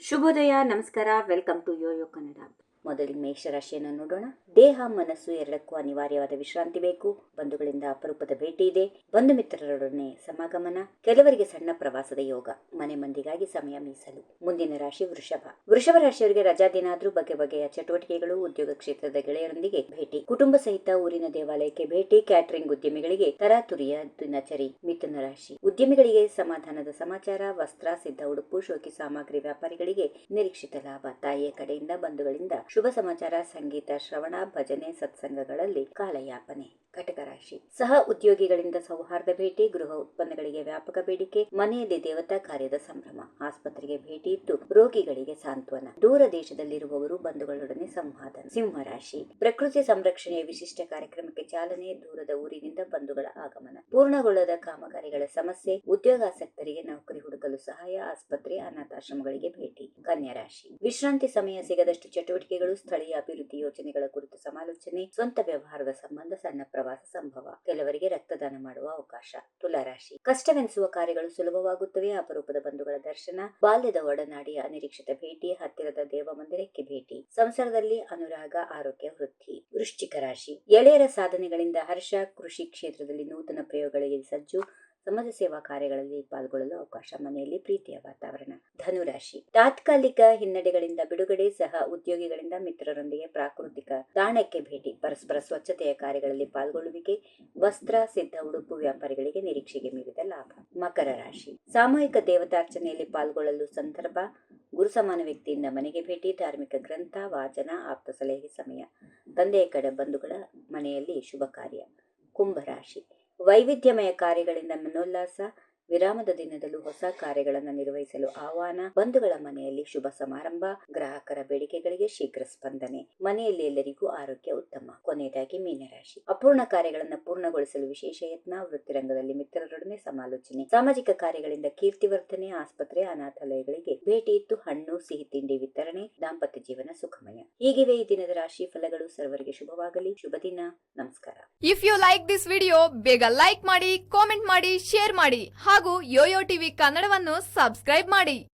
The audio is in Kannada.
ಶುಭೋದಯ, ನಮಸ್ಕಾರ. Welcome to YoYo Kannada. ಮೊದಲಿಗೆ ಮೇಷರಾಶಿಯನ್ನು ನೋಡೋಣ. ದೇಹ ಮನಸ್ಸು ಎರಡಕ್ಕೂ ಅನಿವಾರ್ಯವಾದ ವಿಶ್ರಾಂತಿ ಬೇಕು. ಬಂಧುಗಳಿಂದ ಅಪರೂಪದ ಭೇಟಿ ಇದೆ. ಬಂಧು ಮಿತ್ರರೊಡನೆ ಸಮಾಗಮನ. ಕೆಲವರಿಗೆ ಸಣ್ಣ ಪ್ರವಾಸದ ಯೋಗ. ಮನೆ ಮಂದಿಗಾಗಿ ಸಮಯ ಮೀಸಲು. ಮುಂದಿನ ರಾಶಿ ವೃಷಭ ರಾಶಿಯವರಿಗೆ ರಜಾ ದಿನ ಆದ್ರೂ ಬಗೆ ಬಗೆಯ ಚಟುವಟಿಕೆಗಳು. ಉದ್ಯೋಗ ಕ್ಷೇತ್ರದ ಗೆಳೆಯರೊಂದಿಗೆ ಭೇಟಿ. ಕುಟುಂಬ ಸಹಿತ ಊರಿನ ದೇವಾಲಯಕ್ಕೆ ಭೇಟಿ. ಕ್ಯಾಟರಿಂಗ್ ಉದ್ಯಮಿಗಳಿಗೆ ತರಾತುರಿಯ ದಿನಚರಿ. ಮಿಥುನ ರಾಶಿ ಉದ್ಯಮಿಗಳಿಗೆ ಸಮಾಧಾನದ ಸಮಾಚಾರ. ವಸ್ತ್ರ, ಸಿದ್ಧ ಉಡುಪು, ಶೋಕಿ ಸಾಮಗ್ರಿ ವ್ಯಾಪಾರಿಗಳಿಗೆ ನಿರೀಕ್ಷಿತ ಲಾಭ. ತಾಯಿಯ ಕಡೆಯಿಂದ ಬಂಧುಗಳಿಂದ ಶುಭ ಸಮಾಚಾರ. ಸಂಗೀತ ಶ್ರವಣ, ಭಜನೆ, ಸತ್ಸಂಗಗಳಲ್ಲಿ ಕಾಲಯಾಪನೆ. ಕಟಕ ರಾಶಿ ಸಹ ಉದ್ಯೋಗಿಗಳಿಂದ ಸೌಹಾರ್ದ ಭೇಟಿ. ಗೃಹ ಉತ್ಪನ್ನಗಳಿಗೆ ವ್ಯಾಪಕ ಬೇಡಿಕೆ. ಮನೆಯಲ್ಲಿ ದೇವತಾ ಕಾರ್ಯದ ಸಂಭ್ರಮ. ಆಸ್ಪತ್ರೆಗೆ ಭೇಟಿ ಇದ್ದು ರೋಗಿಗಳಿಗೆ ಸಾಂತ್ವನ. ದೂರ ದೇಶದಲ್ಲಿರುವವರು ಬಂಧುಗಳೊಡನೆ ಸಂವಾದ. ಸಿಂಹ ರಾಶಿ ಪ್ರಕೃತಿ ಸಂರಕ್ಷಣೆಯ ವಿಶಿಷ್ಟ ಕಾರ್ಯಕ್ರಮಕ್ಕೆ ಚಾಲನೆ. ದೂರದ ಊರಿನಿಂದ ಬಂಧುಗಳ ಆಗಮನ. ಪೂರ್ಣಗೊಳ್ಳದ ಕಾಮಗಾರಿಗಳ ಸಮಸ್ಯೆ. ಉದ್ಯೋಗಾಸಕ್ತರಿಗೆ ನೌಕರಿ ಹುಡುಕಲು ಸಹಾಯ. ಆಸ್ಪತ್ರೆ, ಅನಾಥಾಶ್ರಮಗಳಿಗೆ ಭೇಟಿ. ಕನ್ಯಾ ರಾಶಿ ವಿಶ್ರಾಂತಿ ಸಮಯ ಸಿಗದಷ್ಟು ಚಟುವಟಿಕೆಗಳು. ಸ್ಥಳೀಯ ಅಭಿವೃದ್ಧಿ ಯೋಜನೆಗಳ ಕುರಿತು ಸಮಾಲೋಚನೆ. ಸ್ವಂತ ವ್ಯವಹಾರದ ಸಂಬಂಧ ಸಣ್ಣ ಪ್ರವಾಸ ಸಂಭವ. ಕೆಲವರಿಗೆ ರಕ್ತದಾನ ಮಾಡುವ ಅವಕಾಶ. ತುಲಾ ರಾಶಿ ಕಷ್ಟವೆನಿಸುವ ಕಾರ್ಯಗಳು ಸುಲಭವಾಗುತ್ತವೆ. ಅಪರೂಪದ ಬಂಧುಗಳ ದರ್ಶನ. ಬಾಲ್ಯದ ಒಡನಾಡಿಯ ಅನಿರೀಕ್ಷಿತ ಭೇಟಿ. ಹತ್ತಿರದ ದೇವ ಮಂದಿರಕ್ಕೆ ಭೇಟಿ. ಸಂಸಾರದಲ್ಲಿ ಅನುರಾಗ, ಆರೋಗ್ಯ ವೃದ್ಧಿ. ವೃಶ್ಚಿಕ ರಾಶಿ ಎಳೆಯರ ಸಾಧನೆಗಳಿಂದ ಹರ್ಷ. ಕೃಷಿ ಕ್ಷೇತ್ರದಲ್ಲಿ ನೂತನ ಪ್ರಯೋಗಗಳಿಗೆ ಸಜ್ಜು. ಸಮಾಜ ಸೇವಾ ಕಾರ್ಯಗಳಲ್ಲಿ ಪಾಲ್ಗೊಳ್ಳಲು ಅವಕಾಶ. ಮನೆಯಲ್ಲಿ ಪ್ರೀತಿಯ ವಾತಾವರಣ. ಧನುರಾಶಿ ತಾತ್ಕಾಲಿಕ ಹಿನ್ನಡೆಗಳಿಂದ ಬಿಡುಗಡೆ. ಸಹ ಉದ್ಯೋಗಿಗಳಿಂದ ಮಿತ್ರರೊಂದಿಗೆ ಪ್ರಾಕೃತಿಕ ತಾಣಕ್ಕೆ ಭೇಟಿ. ಪರಸ್ಪರ ಸ್ವಚ್ಛತೆಯ ಕಾರ್ಯಗಳಲ್ಲಿ ಪಾಲ್ಗೊಳ್ಳುವಿಕೆ. ವಸ್ತ್ರ, ಸಿದ್ಧ ಉಡುಪು ವ್ಯಾಪಾರಿಗಳಿಗೆ ನಿರೀಕ್ಷೆಗೆ ಮೀರಿದ ಲಾಭ. ಮಕರ ರಾಶಿ ಸಾಮೂಹಿಕ ದೇವತಾರ್ಚನೆಯಲ್ಲಿ ಪಾಲ್ಗೊಳ್ಳಲು ಸಂದರ್ಭ. ಗುರು ಸಮಾನ ವ್ಯಕ್ತಿಯಿಂದ ಮನೆಗೆ ಭೇಟಿ. ಧಾರ್ಮಿಕ ಗ್ರಂಥ ವಾಚನ, ಆಪ್ತ ಸಲಹೆಗೆ ಸಮಯ. ತಂದೆಯ ಕಡೆ ಬಂಧುಗಳ ಮನೆಯಲ್ಲಿ ಶುಭ ಕಾರ್ಯ. ಕುಂಭರಾಶಿ ವೈವಿಧ್ಯಮಯ ಕಾರ್ಯಗಳಿಂದ ಮನೋಲ್ಲಾಸ. ವಿರಾಮದ ದಿನದಲ್ಲೂ ಹೊಸ ಕಾರ್ಯಗಳನ್ನು ನಿರ್ವಹಿಸಲು ಆಹ್ವಾನ. ಬಂಧುಗಳ ಮನೆಯಲ್ಲಿ ಶುಭ ಸಮಾರಂಭ. ಗ್ರಾಹಕರ ಬೇಡಿಕೆಗಳಿಗೆ ಶೀಘ್ರ ಸ್ಪಂದನೆ. ಮನೆಯಲ್ಲಿ ಎಲ್ಲರಿಗೂ ಆರೋಗ್ಯ ಉತ್ತಮ. ಕೊನೆಯದಾಗಿ ಮೀನರಾಶಿ ಅಪೂರ್ಣ ಕಾರ್ಯಗಳನ್ನು ಪೂರ್ಣಗೊಳಿಸಲು ವಿಶೇಷ ಯತ್ನ. ವೃತ್ತಿರಂಗದಲ್ಲಿ ಮಿತ್ರರೊಡನೆ ಸಮಾಲೋಚನೆ. ಸಾಮಾಜಿಕ ಕಾರ್ಯಗಳಿಂದ ಕೀರ್ತಿವರ್ಧನೆ. ಆಸ್ಪತ್ರೆ, ಅನಾಥಾಲಯಗಳಿಗೆ ಭೇಟಿ ಇತ್ತು. ಹಣ್ಣು, ಸಿಹಿ ತಿಂಡಿ ವಿತರಣೆ. ದಾಂಪತ್ಯ ಜೀವನ ಸುಖಮಯ. ಹೀಗಿವೆ ಈ ದಿನದ ರಾಶಿ ಫಲಗಳು. ಸರ್ವರಿಗೆ ಶುಭವಾಗಲಿ. ಶುಭ ದಿನ. ನಮಸ್ಕಾರ. If you like this video, ಬೇಗ ಲೈಕ್ ಮಾಡಿ, ಕಾಮೆಂಟ್ ಮಾಡಿ, ಶೇರ್ ಮಾಡಿ ಹಾಗೂ ಯೋಯೋ ಟಿವಿ ಕನ್ನಡವನ್ನು ಸಬ್ಸ್ಕ್ರೈಬ್ ಮಾಡಿ.